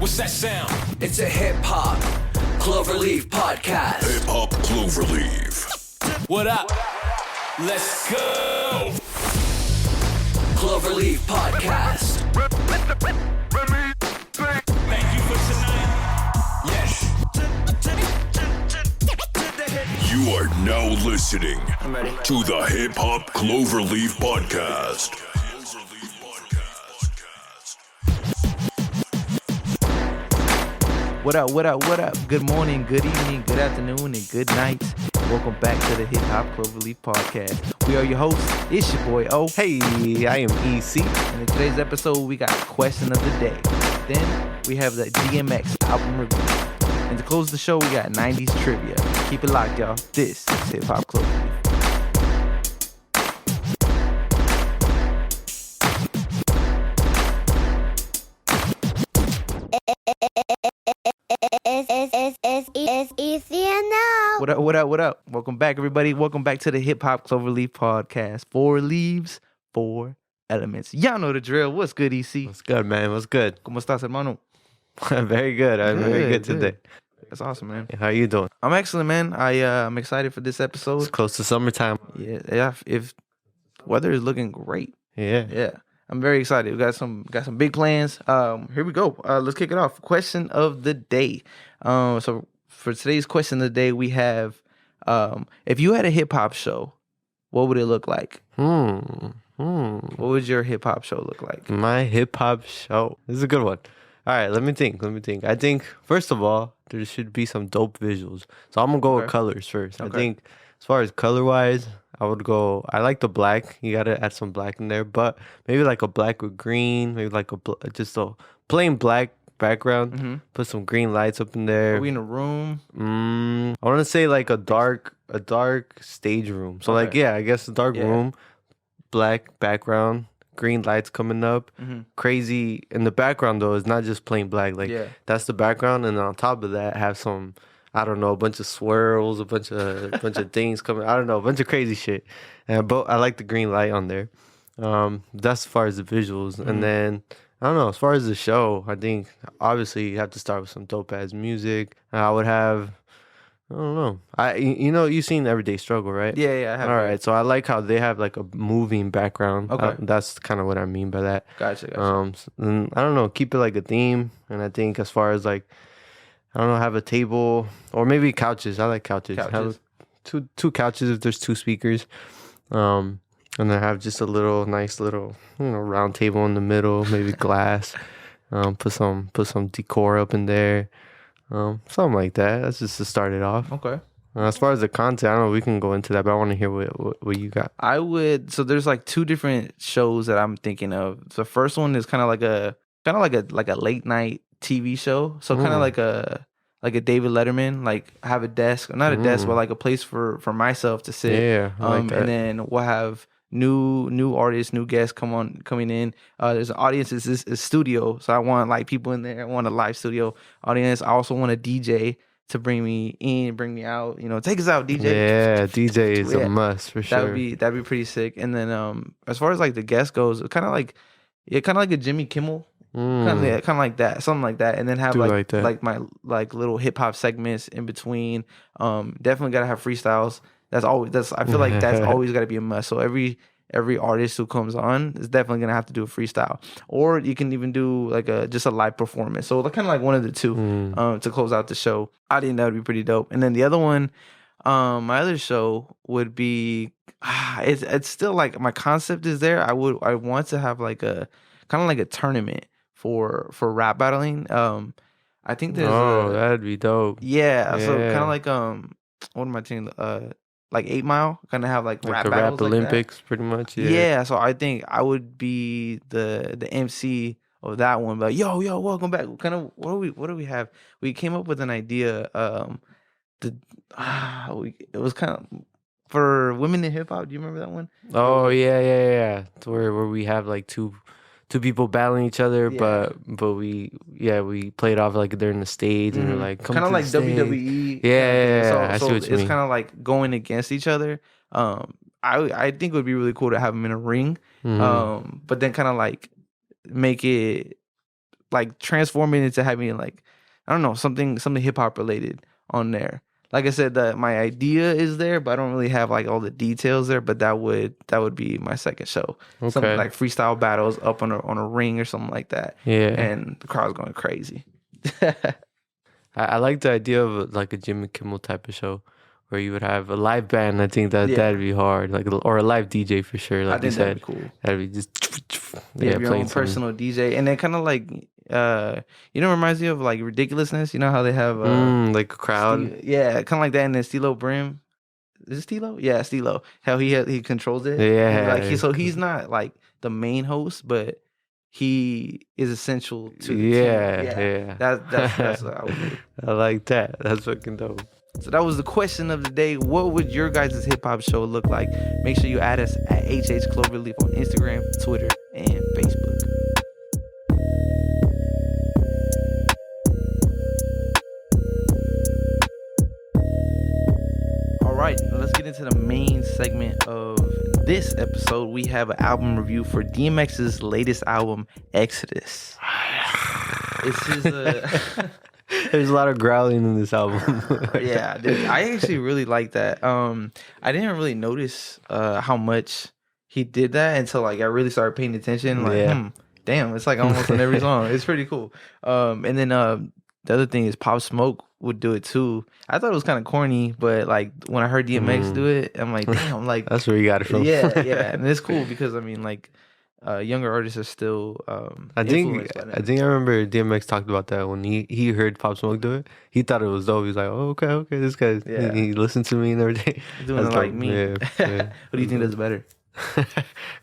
What's that sound? It's a hip-hop Cloverleaf podcast. Hip-hop Cloverleaf. What up? Let's go! Cloverleaf podcast. Thank you for tonight. Yes. You are now listening I'm ready. to the Hip-hop Cloverleaf podcast. What up, what up, what up? Good morning, good evening, good afternoon, and good night. Welcome back to the Hip Hop Cloverleaf Podcast. We are your hosts. It's your boy O. Hey, I am EC. And in today's episode, we got Question of the Day. Then we have the DMX album review. And to close the show, we got 90s trivia. Keep it locked, y'all. This is Hip Hop Cloverleaf. It's easy now. What up, what up, what up? Welcome back, everybody. Welcome back to the Hip Hop Cloverleaf Podcast. 4 leaves, 4 elements. Y'all know the drill. What's good, EC? What's good, man? What's good? ¿Cómo estás, hermano? Very good. I'm very good today. That's awesome, man. How you doing? I'm excellent, man. I'm excited for this It's episode. close to summertime. Yeah, if weather is looking great. Yeah. Yeah, I'm very excited. We got some big plans. Here we go. Let's kick it off. Question of the day. So for today's question of the day, we have, if you had a hip hop show, what would it look like? What would your hip hop show look like? My hip hop show. This is a good one. All right, let me think. I think, first of all, there should be some dope visuals. So I'm going to go with colors first. Okay. I think as far as color-wise, I like the black. You got to add some black in there. But maybe like a black with green. Maybe like just a plain black background. Mm-hmm. Put some green lights up in there. Are we in a room? I want to say like a dark stage room. So like, Okay. yeah, I guess a dark Yeah. room, black background, green lights coming up. Mm-hmm. Crazy in the background though. It's not just plain black. Like Yeah. that's the background, and then on top of that, have some, I don't know, a bunch of swirls, a bunch of things coming. I don't know, a bunch of crazy shit. But I like the green light on there. That's as far as the visuals, Mm-hmm. and then I don't know. As far as the show, I think obviously you have to start with some dope ass music. I would have, I don't know. You've seen Everyday Struggle, right? Yeah, I have. All right. So I like how they have like a moving background. Okay. That's kind of what I mean by that. Gotcha. And I don't know. Keep it like a theme. And I think as far as like, I don't know, have a table or maybe couches. I like couches. Have two couches if there's 2 speakers. And then have just a nice little, round table in the middle, maybe glass. Put some decor up in there. Something like that. That's just to start it off. Okay. As far as the content, I don't know, we can go into that, but I want to hear what you got. I would. So there's like 2 different shows that I'm thinking of. The first one is kind of like a late night TV show. So kind of like a David Letterman, like have a desk, not a desk, but like a place for myself to sit. Yeah, I like that. And then we'll have new artists, new guests coming in. There's an audience. It's a studio, so I want like people in there. I want a live studio audience. I also want a DJ to bring me in, bring me out. Take us out, DJ. Yeah, DJ is Yeah. a must for sure. That'd be pretty sick. And then as far as like the guest goes, kind of like a Jimmy Kimmel. Kind of like that, something like that, and then have like my like little hip hop segments in between. Definitely gotta have freestyles. I feel like that's always gotta be a must. So every artist who comes on is definitely gonna have to do a freestyle, or you can even do like just a live performance. So kind of like one of the two to close out the show. I think that would be pretty dope. And then the other one, my other show would be it's still like my concept is there. I want to have like a kind of like a tournament for rap battling. I think there's that'd be dope. Yeah. So kind of like what am I thinking? Like 8 Mile, kind of have like rap the battles rap like Olympics, pretty much. Yeah. So I think I would be the MC of that one. But yo, welcome back. Kind of what do we have? We came up with an idea. It was kind of for women in hip hop. Do you remember that one? Oh yeah. It's where we have like two people battling each other, Yeah. but we played off like they're in the stage and we're like, come kind of to like the stage. WWE. Yeah, I see what you it's mean. kind of like going against each other. I think it would be really cool to have them in a ring. Mhm. But then kind of like make it like transform it into having like, I don't know, something hip hop related on there. Like I said, my idea is there, but I don't really have like all the details there. But that would be my second show. Okay. Something like freestyle battles up on a ring or something like that. Yeah. And the crowd's going crazy. I like the idea of like a Jimmy Kimmel type of show where you would have a live band. I think that'd be hard, like, or a live DJ for sure. Like I think that'd be cool. That'd be just your own personal DJ, and then kind of like reminds me of like Ridiculousness. You know how they have like a crowd. Kind of like that. And then Stilo Brim. Is it Stilo? Yeah, Stilo. How he controls it. Yeah. Like he's not like the main host, but he is essential to the team. Yeah. That's what I would do. I like that. That's fucking dope. So that was the question of the day. What would your guys' hip-hop show look like? Make sure you add us at HH Cloverleaf on Instagram, Twitter, and Facebook. All right, let's get into the main segment of this episode. We have an album review for DMX's latest album, Exodus. It's his... There's a lot of growling in this album. Yeah, I actually really like that. I didn't really notice how much he did that until like I really started paying attention. Like, damn, it's like almost on every song. It's pretty cool. And then the other thing is Pop Smoke would do it too. I thought it was kind of corny, but like when I heard DMX do it, I'm like, damn, like that's where you got it from. Yeah, and it's cool because I mean, like. Younger artists are still. I think I remember DMX talked about that when he heard Pop Smoke do it. He thought it was dope. He's like, "Oh, okay, this guy. Yeah. He listened to me and everything. Doing it like me. Yeah. What do you think does better?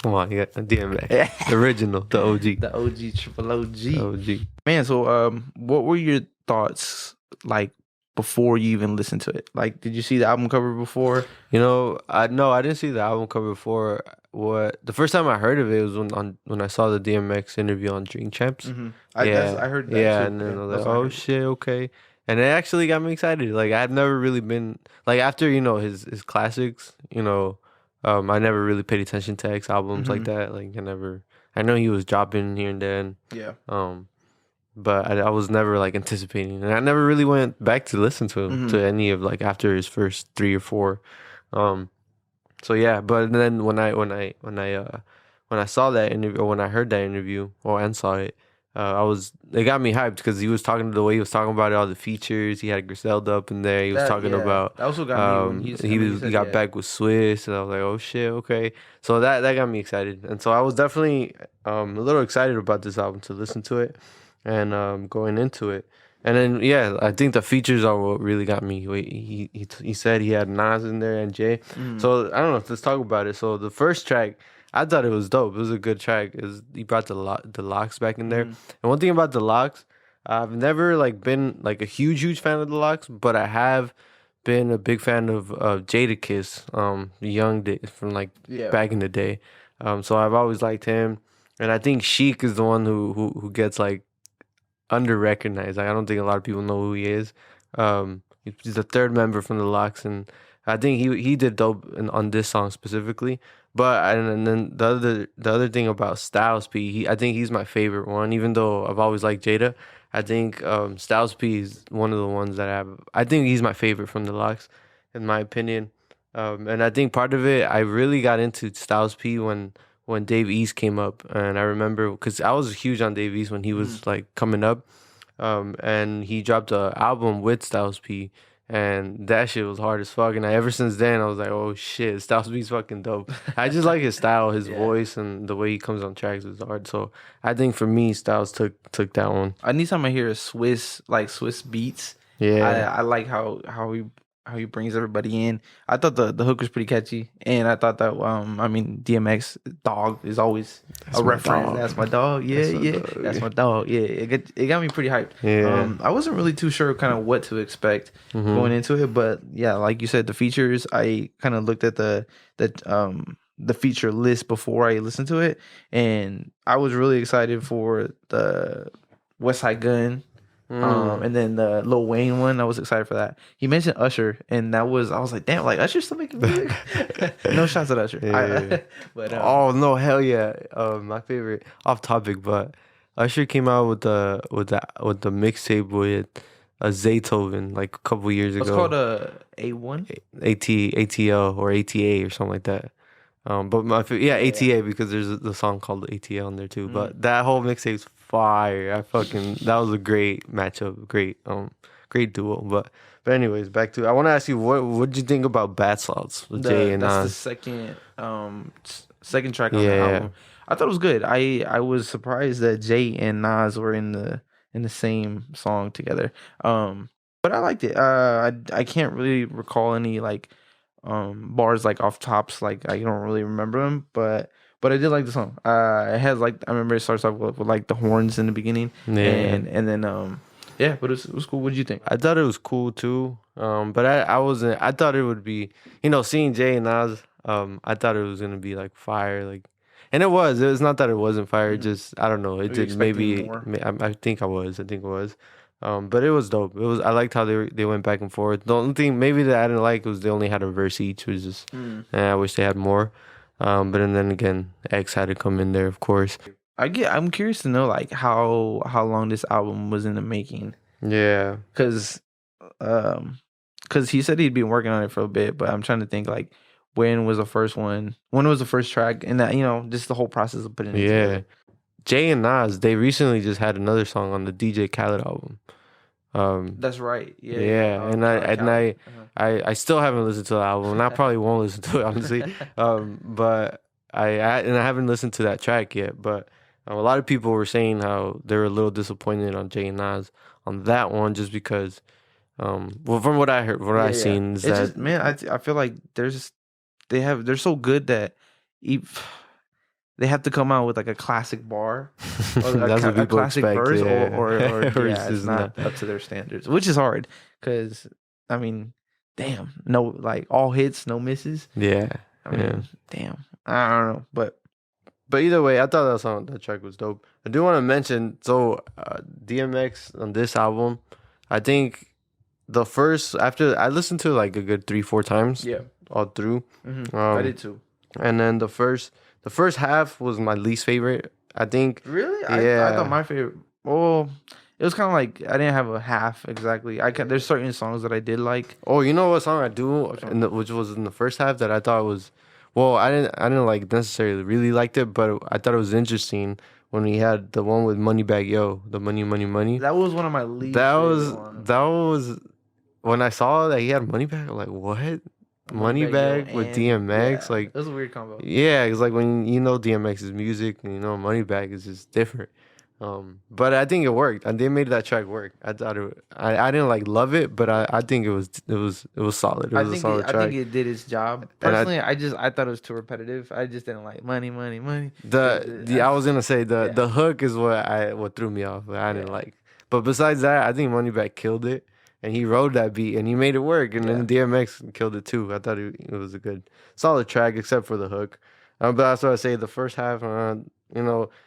Come on, you got DMX, the original, the OG, the OG, triple OG. OG. Man, so what were your thoughts like before you even listened to it? Like, did you see the album cover before? I didn't see the album cover before. The first time I heard of it was when I saw the DMX interview on Drink Champs. Mm-hmm. I heard that too. And then I was like, oh shit, okay. And it actually got me excited. Like I had never really been like after his classics. I never really paid attention to X albums like that. Like I know he was dropping here and then. Yeah. But I was never like anticipating, and I never really went back to listen to him to any of like after his first 3 or 4. So yeah, but then when I saw that interview, or when I heard that interview, and saw it, it got me hyped because he was talking the way he was talking about it, all the features. He had Griselda up in there. He was talking about that also got me. He got back with Swizz, and I was like, oh shit, okay. So that got me excited, and so I was definitely a little excited about this album to listen to it, and going into it. And then, I think the features are what really got me. He said he had Nas in there and Jay. So, I don't know. Let's talk about it. So, the first track, I thought it was dope. It was a good track. He brought the Locks back in there. And one thing about the Locks, I've never, been, a huge fan of the Locks, but I have been a big fan of Jadakiss, the young days from, back in the day. So, I've always liked him. And I think Sheik is the one who gets, under-recognized. I don't think a lot of people know who he is. He's the third member from the Locks, and I think he did dope on this song specifically. But and then the other thing about Styles P, I think he's my favorite one. Even though I've always liked Jada, I think Styles P is one of the ones that I think he's my favorite from the Locks, in my opinion. And I think part of it, I really got into Styles P when Dave East came up, and I remember because I was huge on Dave East when he was coming up, and he dropped an album with Styles P, and that shit was hard as fuck. And ever since then, I was like, oh shit, Styles P's fucking dope. I just like his style, his voice, and the way he comes on tracks is hard. So I think for me, Styles took that one. Anytime I hear a Swizz Beatz, I like how he brings everybody in. I thought the hook was pretty catchy, and I thought that DMX dog is always a reference. Dog. That's my dog. That's my dog. Yeah, it got me pretty hyped. Yeah. I wasn't really too sure kind of what to expect going into it, but yeah, like you said, the features. I kind of looked at the feature list before I listened to it, and I was really excited for the Westside Gunn. And then the Lil Wayne one, I was excited for that. He mentioned Usher, and I was like, damn, Usher's still making music. No shots at Usher. But oh no, hell yeah! My favorite, off topic, but Usher came out with the mixtape with Zaytoven like a couple years ago. It's called A1? ATL or ATA or something like that. ATA because there's the song called ATL in there too. But that whole mixtape's fire. That was a great matchup, great duo. But anyways, back to I want to ask you what did you think about Bath Salts with Jay and Nas? That's the second track on the album. I thought it was good. I was surprised that Jay and Nas were in the same song together. But I liked it. I can't really recall any like bars like off tops, like I don't really remember them, but I did like the song. It has like I remember it starts off with like the horns in the beginning, and then but it was cool. What did you think? I thought it was cool too. But I wasn't. I thought it would be, seeing Jay and Nas. I thought it was gonna be like fire, like, and it was. It was not that it wasn't fire. Just I don't know. It did maybe. I think I was. But it was dope. It was. I liked how they went back and forth. The only thing maybe that I didn't like was they only had a verse each, which is. I wish they had more. But then again, X had to come in there, of course. I'm curious to know like how long this album was in the making. Yeah, because he said he'd been working on it for a bit, but I'm trying to think like when was the first one? When was the first track? And that just the whole process of putting it together. Jay and Nas, they recently just had another song on the DJ Khaled album. That's right. And I still haven't listened to the album, and I probably won't listen to it honestly. But I haven't listened to that track yet. But a lot of people were saying how they were a little disappointed on Jay and Nas on that one, just because. From what I heard, I've seen is that I feel like they're so good that they have to come out with like a classic bar or that's what a people classic expect, verse or it's not up to their standards, which is hard because I mean, damn, no, like all hits, no misses. Yeah, I mean, damn, I don't know, but either way, I thought that track was dope. I do want to mention DMX on this album. I think the first after I listened to like a good 3-4 times, all through. I did too. And then the first half was my least favorite. I think. Really? I thought my favorite. Well, it was kind of like I didn't have a half exactly. There's certain songs that I did like. Oh, you know what song I do, which was in the first half that I thought was. Well, I didn't like necessarily really liked it, but I thought it was interesting when we had the one with Moneybagg Yo, the money. That was one of my least. That was when I saw that he had Moneybagg. I'm like, what? Moneybagg with DMX, like it was a weird combo. Yeah, it's like when DMX's music, and Moneybagg is just different. But I think it worked, and they made that track work. I thought I didn't like love it, but I think it was solid. It was a solid track. I think it did its job. Personally, I thought it was too repetitive. I just didn't like money. I was gonna say the hook is what threw me off. I didn't like. But besides that, I think Moneybagg killed it. And he rode that beat, and he made it work. And then DMX killed it too. I thought it was a good, solid track, except for the hook. But that's what I say. The first half, then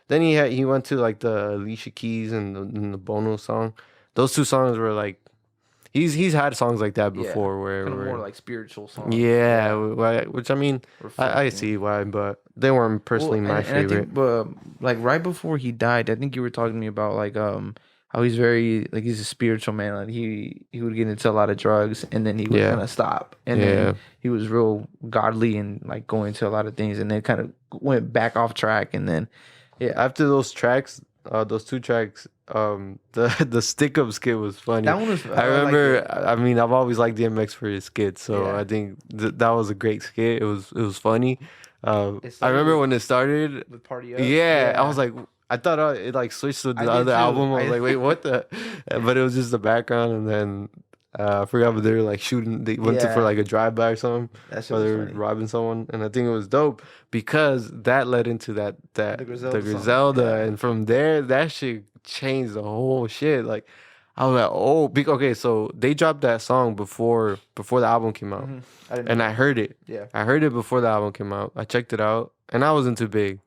he went to like the Alicia Keys and the Bono song. Those two songs were like, he's had songs like that before, where more like spiritual songs. Yeah, which I mean, I see why, but they weren't personally my favorite. I think, like right before he died, I think you were talking to me about like how he's very like he's a spiritual man. Like he would get into a lot of drugs and then he would kind of stop. And then he was real godly and like going to a lot of things and then kind of went back off track. And then after those tracks, those two tracks, the stick up skit was funny. That one was. I remember. I mean, I've always liked DMX for his skits, so I think that was a great skit. It was funny. I remember when it started with Party Up. Yeah, I was like. I thought it like switched to the other album. I was like, wait, what the? But it was just the background, and then I forgot what they were like shooting. They went for like a drive-by or something. Or they were robbing someone, and I think it was dope because that led into the Griselda, and from there that shit changed the whole shit. Like I was like, okay, so they dropped that song before the album came out, and I heard it. Yeah, I heard it before the album came out. I checked it out, and I wasn't too big.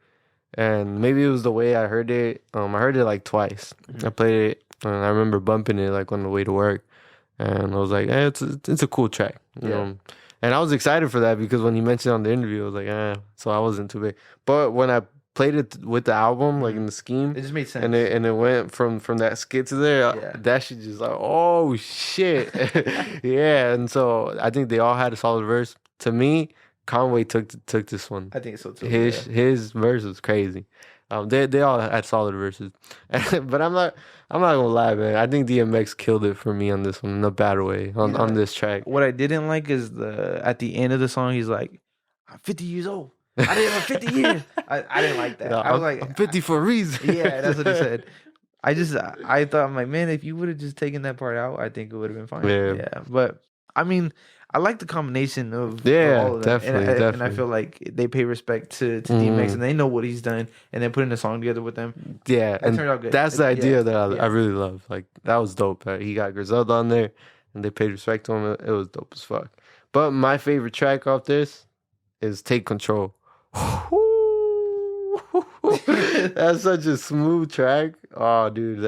And maybe it was the way I heard it. I heard it like twice. I played it, and I remember bumping it like on the way to work. And I was like, it's a cool track. You know? And I was excited for that because when he mentioned it on the interview, I was like, so I wasn't too big. But when I played it with the album, like in the scheme, It just made sense. and it went from that skit to there. Yeah. That shit just like, oh shit, yeah. And so I think they all had a solid verse. To me, Conway took this one. I think so too. His verse was crazy. They all had solid verses, but I'm not gonna lie, man. I think DMX killed it for me on this one in a bad way on this track. What I didn't like is at the end of the song, he's like, "I'm 50 years old. I didn't have 50 years." I didn't like that. No, I was like, I'm 50 for a reason. Yeah, that's what he said. I thought, I'm like, man, if you would have just taken that part out, I think it would have been fine. Yeah. But I mean, I like the combination of all of them. Definitely. And I feel like they pay respect to DMX and they know what he's done, and then putting a song together with them. Yeah, It and turned out good. that's the idea that I Yeah. really love. Like that was dope. He got Griselda on there, and they paid respect to him. It was dope as fuck. But my favorite track off this is "Take Control." That's such a smooth track. Oh, dude,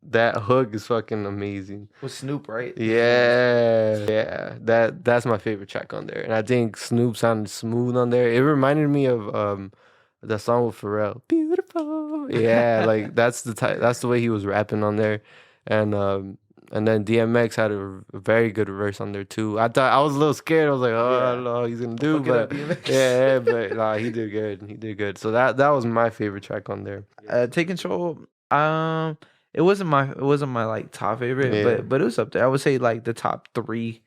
that hook is fucking amazing. With Snoop, right? Yeah. That's my favorite track on there, and I think Snoop sounded smooth on there. It reminded me of that song with Pharrell, "Beautiful." Yeah, like that's the way he was rapping on there, and then DMX had a very good verse on there too. I was a little scared. I was like, I don't know how he's gonna do, but but nah, he did good. He did good. So that was my favorite track on there. Take Control. It wasn't my like top favorite, but it was up there. I would say like the top three.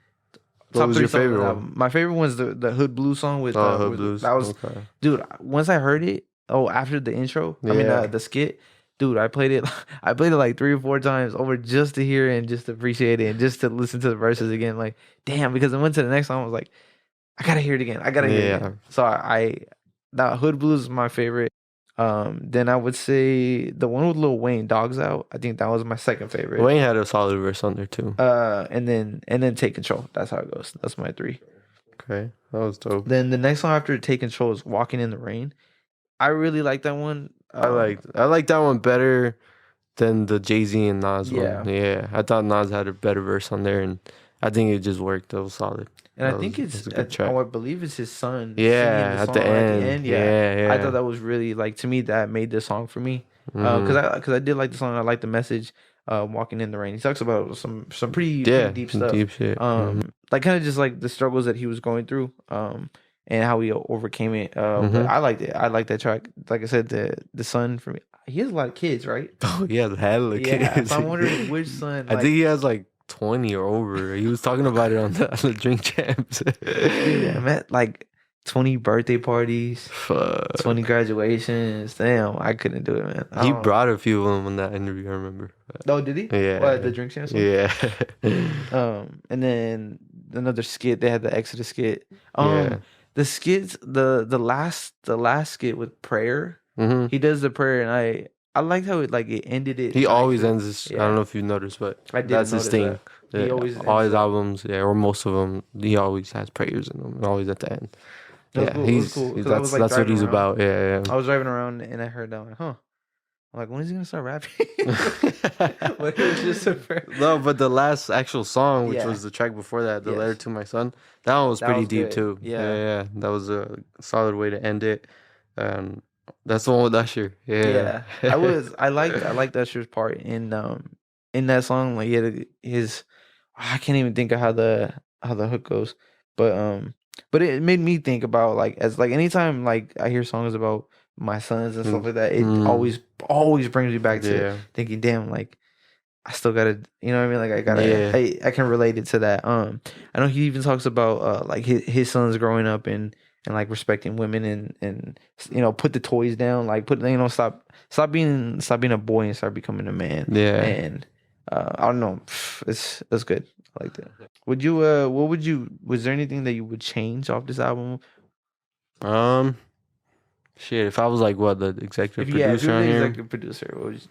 What was your songs on favorite the one? album. My favorite one's the Hood Blues song with Hood Blues. That was dude. Once I heard it, after the intro, I mean the skit. Dude, I played it like 3 or 4 times over just to hear it and just to appreciate it and just to listen to the verses again. Like, damn, because I went to the next song, I was like, I gotta hear it again. I gotta hear it again. So that Hood Blues is my favorite. Then I would say the one with Lil Wayne, Dogs Out. I think that was my second favorite. Wayne had a solid verse on there too. And then Take Control. That's how it goes. That's my 3. Okay, that was dope. Then the next song after Take Control is Walking in the Rain. I really like that one. I like that one better than the Jay-Z and Nas one. Yeah, I thought Nas had a better verse on there, and I think it just worked. It was solid. And I think it's a good track. I believe it's his son. Yeah, at the end. Yeah. I thought that was really like, to me, that made the song for me. Because I did like the song. I like the message. Walking in the Rain. He talks about some pretty deep stuff. Deep shit. Like kind of just like the struggles that he was going through. And how he overcame it. But I liked it. I like that track. Like I said, the son for me. He has a lot of kids, right? Oh, he has hella kids. So I'm wondering which son. I think he has like 20 or over. He was talking about it on the Drink Champs. Dude, I'm at like 20 birthday parties, 20 graduations. Damn, I couldn't do it, man. He brought a few of them in that interview, I remember. Oh, did he? Yeah. What, the Drink Champs one? Yeah. And then another skit. They had the Exodus skit. The skits, the last skit with prayer. He does the prayer, and I liked how it ended it. He always ends this. I don't know if you noticed, but that's his thing. He always all his albums, or most of them, he always has prayers in them, always at the end. He's cool. That's what he's about. Yeah. I was driving around and I heard that. I'm like, huh. I'm like, when is he gonna start rapping? But it was just a prayer. No, but the last actual song, which was the track before that, the Letter to My Son, that one was pretty deep too. Yeah. That was a solid way to end it. That's the one with Usher. Yeah. I liked Usher's part in that song. Like he had I can't even think of how the hook goes, but it made me think about anytime I hear songs about my sons and stuff like that, it always brings me back to thinking, damn, I still gotta, you know what I mean? I gotta, I can relate it to that. I know he even talks about his sons growing up and respecting women and put the toys down, stop being a boy and start becoming a man. Yeah. And I don't know, that's good. I like that. Was there anything that you would change off this album? Shit, if I was the executive producer if you were on the here, executive producer, what would you,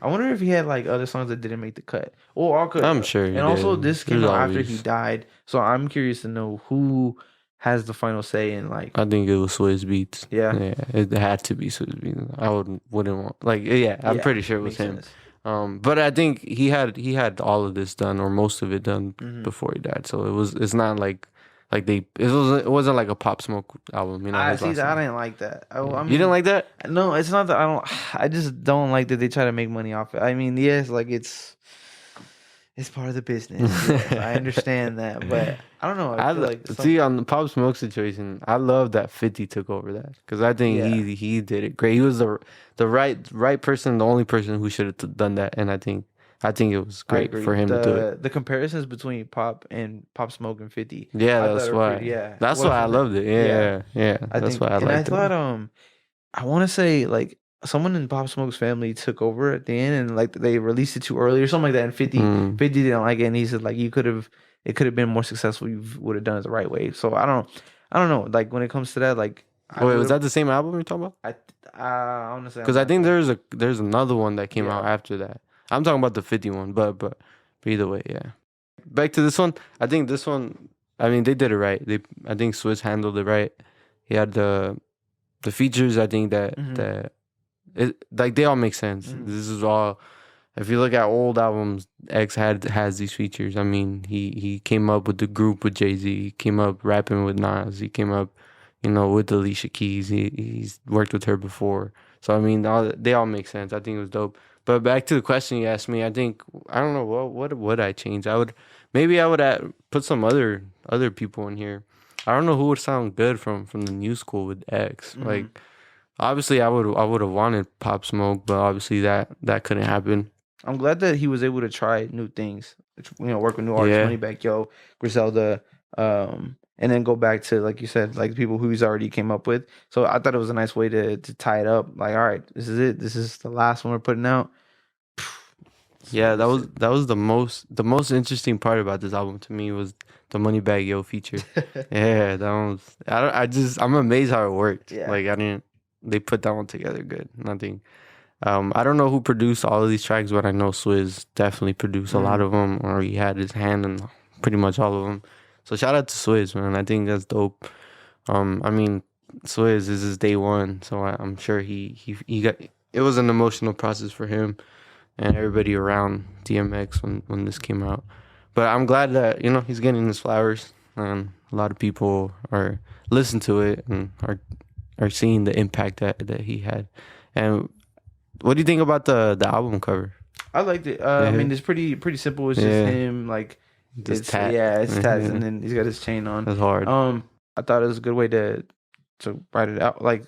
I wonder if he had other songs that didn't make the cut. I'm sure. And also, this came out after he died, so I'm curious to know who has the final say in I think it was Swizz Beatz. Yeah, it had to be Swizz Beatz. I wouldn't want I'm pretty sure it was him. Sense. But I think he had all of this done or most of it done before he died. So it's not like Like it wasn't like a Pop Smoke album, you know. I see that. I didn't like that. I mean, you didn't like that? No, it's not that I don't. I just don't like that they try to make money off it. I mean, yes, like it's part of the business. Yes, I understand that, but I don't know. I feel like see on the Pop Smoke situation, I love that 50 took over that because I think he did it great. He was the right person, the only person who should have done that, and I think it was great for him to do it. The comparisons between Pop Smoke and 50. Yeah, that's why. That's why I loved it. Yeah. That's why I liked it. And I thought I want to say like someone in Pop Smoke's family took over at the end and like they released it too early or something like that. And 50 didn't like it, and he said like it could have been more successful. You would have done it the right way. So I don't know. Like when it comes to that, like wait, was that the same album you're talking about? I want to say because I think there's another one that came out after that. I'm talking about the 50 one, but either way, yeah. Back to this one. I think this one. I mean, they did it right. I think Swizz handled it right. He had the features. I think that like they all make sense. This is all. If you look at old albums, X has these features. I mean, he came up with the group with Jay-Z. He came up rapping with Nas. He came up, with Alicia Keys. He's worked with her before. So I mean, they all make sense. I think it was dope. But back to the question you asked me, I think I don't know what would I change. I would put some other people in here. I don't know who would sound good from the new school with X. Like obviously I would have wanted Pop Smoke, but obviously that couldn't happen. I'm glad that he was able to try new things. Work with new artists, Moneybagg Yo, Griselda, and then go back to, like you said, like people who he's already came up with. So I thought it was a nice way to tie it up. Like, all right, this is it. This is the last one we're putting out. Yeah, that was the most interesting part about this album to me was the Moneybagg Yo feature. Yeah, that one was. I'm amazed how it worked. Yeah. Like they put that one together good. Nothing. I don't know who produced all of these tracks, but I know Swizz definitely produced a lot of them, or he had his hand in pretty much all of them. So shout out to Swizz, man. I think that's dope. I mean, Swizz is his day one, so I'm sure he got. It was an emotional process for him and everybody around DMX when this came out. But I'm glad that he's getting his flowers, and a lot of people are listening to it and are seeing the impact that he had. And what do you think about the album cover? I liked it. I mean, it's pretty simple. It's just him, like it's tat. Yeah, it's tats, and then he's got his chain on. That's hard. I thought it was a good way to write it out. Like,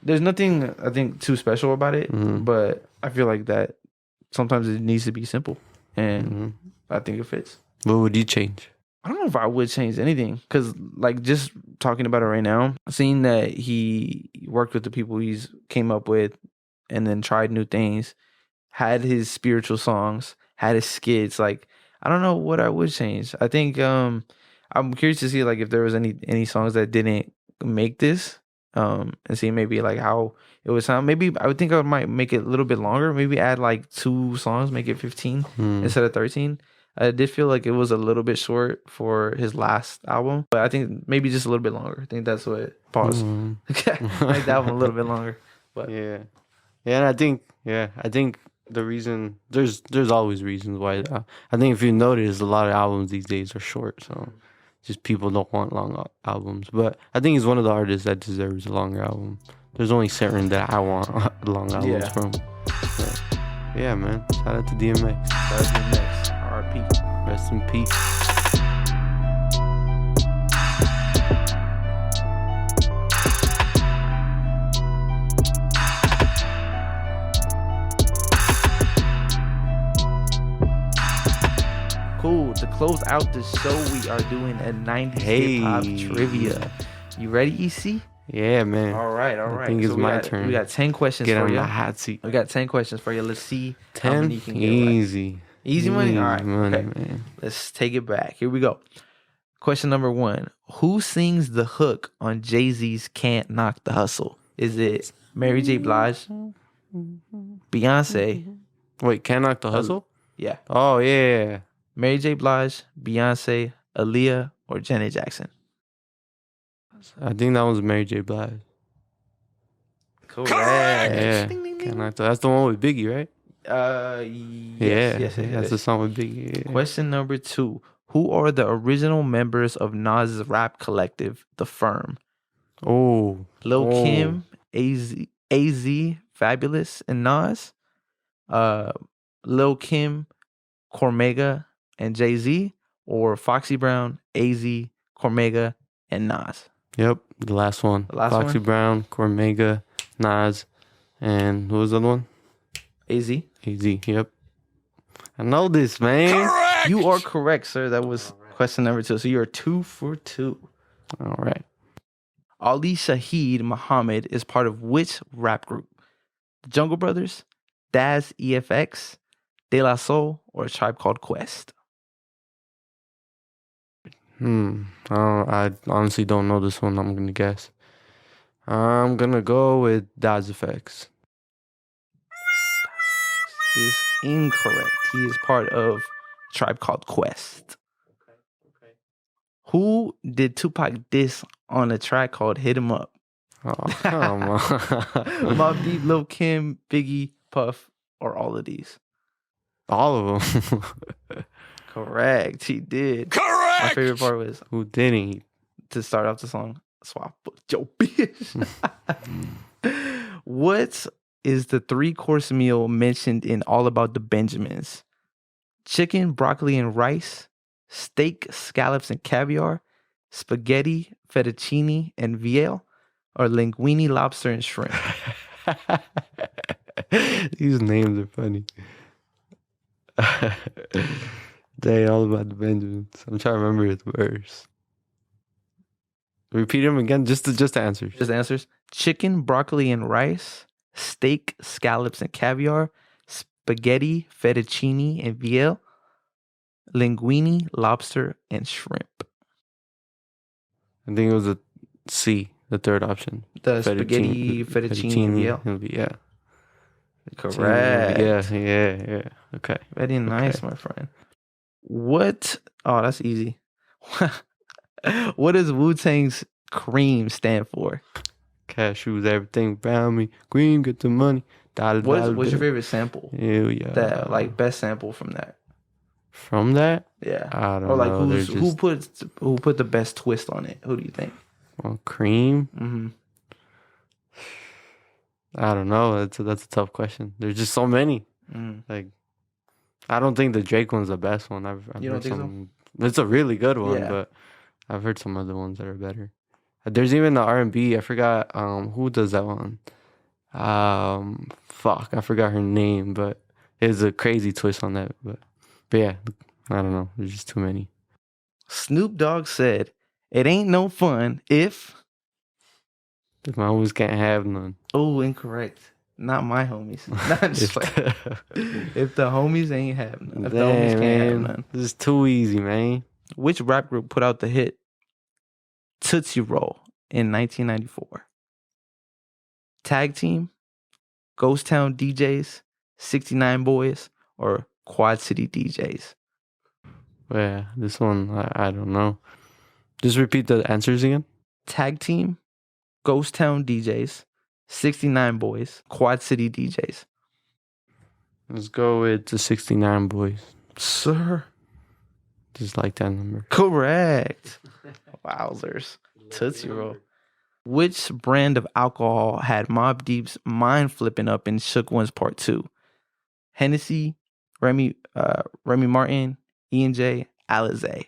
there's nothing I think too special about it, but I feel like that sometimes it needs to be simple, and I think it fits. What would you change? I don't know if I would change anything, because like just talking about it right now, seeing that he worked with the people he's came up with, and then tried new things, had his spiritual songs, had his skits. Like, I don't know what I would change. I think I'm curious to see like if there was any songs that didn't make this, and see maybe like how it would sound. Maybe I would think I might make it a little bit longer. Maybe add like 2 songs, make it 15 instead of 13. I did feel like it was a little bit short for his last album, but I think maybe just a little bit longer. I think that's what pause. Make that album a little bit longer. But yeah, and I think the reason there's always reasons why. I think if you notice, a lot of albums these days are short, so just people don't want long albums. But I think he's one of the artists that deserves a longer album. There's only certain that I want long albums from. But yeah, man. Shout out to DMX. Shout out to DMX. R.I.P. Rest in peace. Cool. To close out the show, we are doing a 90s hip-hop trivia. You ready, EC? Yeah, man. All right. I think it's my turn. We got 10 questions Get for on you. the hot seat. We got 10 questions for you. Let's see 10? how many you can get Easy. right. Easy money? All right. Money, okay. man. Let's take it back. Here we go. Question number 1. Who sings the hook on Jay-Z's Can't Knock the Hustle? Is it Mary J. Blige, Beyonce? Wait, Can't Knock the Hustle? Yeah. Oh, yeah. Mary J. Blige, Beyonce, Aaliyah, or Janet Jackson? I think that was Mary J. Blige. Correct. Yeah. Ding, ding, ding. Can't Knock the That's the one with Biggie, right? Yes, That's the song with Biggie. Yeah. Question number 2. Who are the original members of Nas' rap collective, The Firm? Oh. Lil Kim, AZ, Fabulous, and Nas. Lil Kim, Cormega, and Jay-Z. Or Foxy Brown, AZ, Cormega, and Nas. Yep, the last one. Foxy Brown, Cormega, Nas, and who was the other one? AZ. Yep. I know this, man. Correct! You are correct, sir. That was question number 2. So you're 2 for 2. All right. Ali Shaheed Muhammad is part of which rap group? The Jungle Brothers, Daz EFX, De La Soul, or A Tribe Called Quest? I honestly don't know this one. I'm gonna guess. I'm gonna go with Daz Effects. Is incorrect. He is part of A Tribe Called Quest. Okay. Who did Tupac diss on a track called Hit 'Em Up? Oh, come on. Mobb Deep, Lil Kim, Biggie, Puff, or all of these? All of them. Correct. He did. Correct! My favorite part was Who didn't? to start off the song. Swap your bitch. What is the 3-course meal mentioned in All About the Benjamins? Chicken, broccoli, and rice, steak, scallops, and caviar, spaghetti, fettuccine, and veal, or linguine, lobster, and shrimp? These names are funny. They All About the Benjamins. I'm trying to remember the verse. Repeat them again, just the answers. Just answers. Chicken, broccoli, and rice, steak, scallops, and caviar, spaghetti, fettuccine, and veal, linguine, lobster, and shrimp. I think it was a C, the third option. The spaghetti, fettuccine, and veal. Yeah. Correct. Yeah. Okay. Very nice, my friend. What? Oh, that's easy. What does Wu-Tang's cream stand for? Cashews, everything around me. Green, get the money. What's your favorite sample? Hell yeah. That like best sample from that? From that? Yeah. I don't or like know. who put the best twist on it? Who do you think? Well, cream? Mm-hmm. I don't know. That's a tough question. There's just so many. Like, I don't think the Drake one's the best one. I've you don't heard think some. It's a really good one, but I've heard some other ones that are better. There's even the R&B. I forgot who does that one. Fuck, I forgot her name, but it's a crazy twist on that. But yeah, I don't know. There's just too many. Snoop Dogg said, "It ain't no fun if my homies can't have none." Oh, incorrect. Not my homies. Not just if the homies ain't have none. If the homies can't have none. This is too easy, man. Which rap group put out the hit Tootsie Roll in 1994? Tag Team, Ghost Town DJs, 69 Boys, or Quad City DJs? Yeah, this one, I don't know. Just repeat the answers again. Tag Team, Ghost Town DJs, 69 Boys, Quad City DJs. Let's go with the 69 Boys. Sir. Just like that number. Correct. Wowzers. Tootsie Roll. Which brand of alcohol had Mobb Deep's mind flipping up in Shook Ones Part 2? Hennessy, Remy Martin, E&J, Alizé. I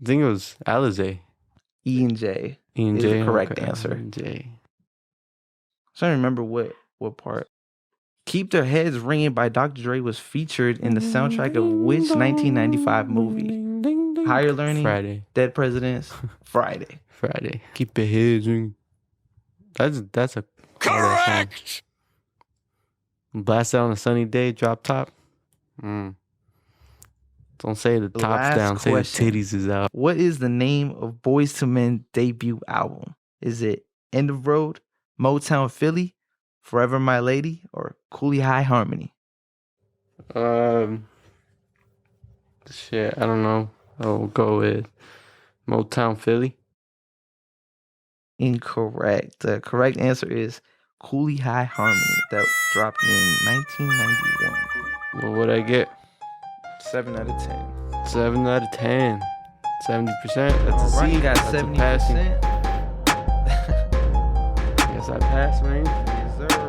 think it was Alizé. E&J. E&J is the correct okay. answer. E&J. I'm trying to remember what part. Keep Their Heads Ringing by Dr. Dre was featured in the soundtrack of which 1995 movie? Higher Learning, Friday. Dead Presidents, Friday. Keep your heads ringing. That's a Correct! Blast Out on a Sunny Day, Drop Top. Don't say the top's Last down, question. say the titties is out. What is the name of Boyz II Men debut album? Is it End of Road, Motown Philly, Forever My Lady, or Cooley High Harmony? Shit, I don't know. I'll go with Motown Philly. Incorrect. The correct answer is Cooley High Harmony that dropped in 1991. What would I get? 7 out of 10. 7 out of 10. 70%. That's All a right, C. you got That's a 70%. passing. Yes, I passed, man. Yes, sir.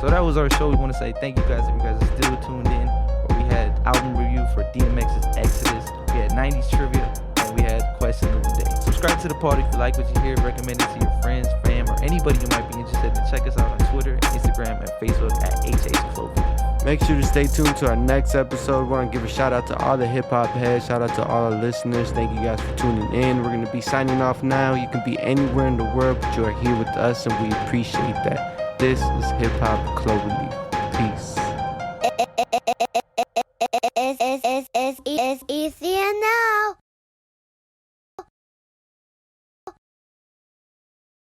So that was our show. We want to say thank you guys if you guys are still tuned in. Where we had album review for DMX's Exodus. We had 90s trivia, and we had question of the day. Subscribe to the party if you like what you hear. Recommend it to your friends, fam, or anybody you might be interested in. Check us out on Twitter, Instagram, and Facebook at HHCloverleaf. Make sure to stay tuned to our next episode. We want to give a shout out to all the hip hop heads. Shout out to all our listeners. Thank you guys for tuning in. We're going to be signing off now. You can be anywhere in the world, but you are here with us, and we appreciate that. This is Hip Hop Cloverleaf. Peace.